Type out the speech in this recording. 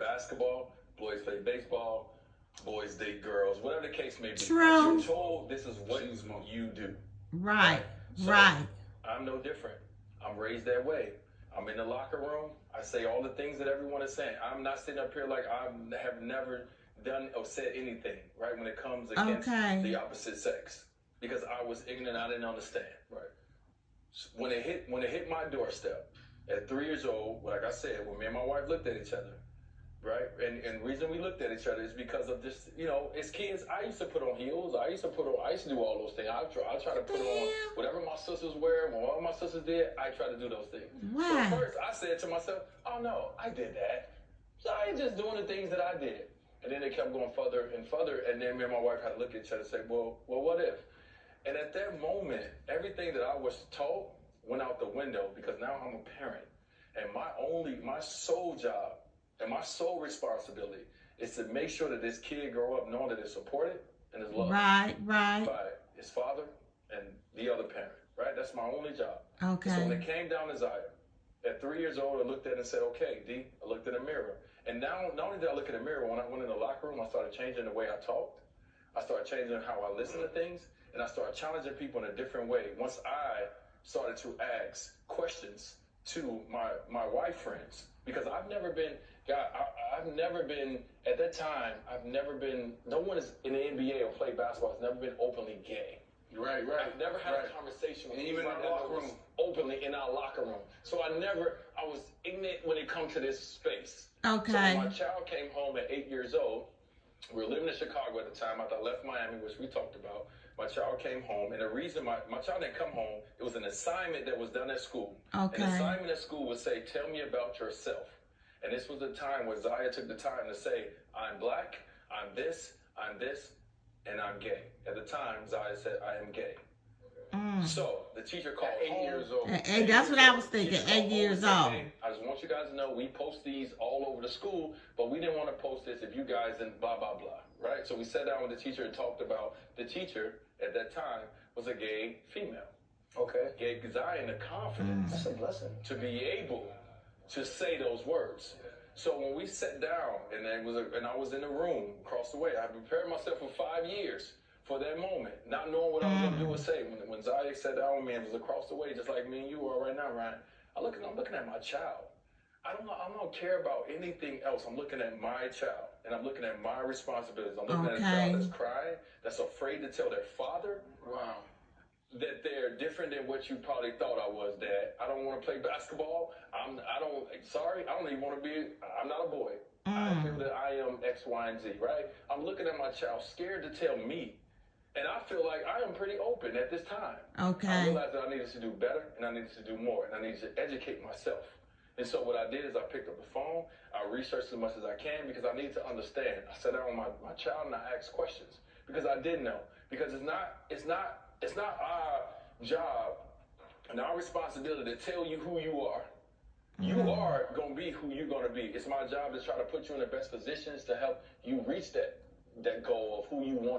basketball, boys play baseball, boys date girls, whatever the case may be. True. You're told this is what you do. Right. So, Right. I'm no different. I'm raised that way. I'm in the locker room. I say all the things that everyone is saying. I'm not sitting up here like I have never done or said anything, right, when it comes against the opposite sex. Because I was ignorant, I didn't understand. Right. So when it hit my doorstep at 3 years old, like I said, when me and my wife looked at each other, right? And the reason we looked at each other is because of this, as kids, I used to put on heels. I used to do all those things. I try to put on whatever my sisters wear. When all my sisters did, I try to do those things. Wow. So first, I said to myself, oh no, I did that. So I ain't just doing the things that I did. And then it kept going further and further. And then me and my wife had to look at each other and say, well, what if? And at that moment, everything that I was taught went out the window because now I'm a parent. And my sole job and my sole responsibility is to make sure that this kid grow up knowing that it's supported and is loved. Right. By his father and the other parent, right? That's my only job. Okay. So when it came down to Zaya, at 3 years old, I looked at it and said, okay, D, I looked in the mirror. And now, not only did I look in the mirror, when I went in the locker room, I started changing the way I talked. I started changing how I listen to things. And I started challenging people in a different way. Once I started to ask questions to my white friends, because I've never been, at that time, no one is in the NBA or play basketball has never been openly gay. Right. I've never had a conversation with anyone in the locker room openly in our locker room. So I was ignorant when it comes to this space. Okay. So when my child came home at 8 years old, we were living in Chicago at the time. After I left Miami, which we talked about, my child came home. And the reason my child didn't come home, it was an assignment that was done at school. Okay. An assignment at school would say, tell me about yourself. And this was the time where Zaya took the time to say, I'm black, I'm this, and I'm gay. At the time, Zaya said, I am gay. So the teacher called 8 years old. And that's what I was thinking, 8 years old. Hey, I just want you guys to know we post these all over the school, but we didn't want to post this if you guys and blah, blah, blah, right? So we sat down with the teacher and talked about the teacher at that time was a gay female. Okay. Gave Zion the confidence. That's a blessing. To be able to say those words. So when we sat down and I was in the room across the way, I prepared myself for 5 years for that moment, not knowing what I was going to do or say. When Zaya sat down with me and was across the way, just like me and you are right now, Ryan, I'm looking at my child. I don't care about anything else. I'm looking at my child, and I'm looking at my responsibilities. I'm looking at a child that's crying, that's afraid to tell their father, that they're different than what you probably thought I was, Dad. I don't want to play basketball. I'm not a boy. I feel that I am X, Y, and Z, right? I'm looking at my child scared to tell me. And I feel like I am pretty open at this time. Okay. I realized that I needed to do better, and I needed to do more, and I needed to educate myself. And so what I did is I picked up the phone, I researched as much as I can because I need to understand. I sat down with my child and I asked questions because I didn't know. Because it's not our job and our responsibility to tell you who you are. You are going to be who you're going to be. It's my job to try to put you in the best positions to help you reach that goal of who you want.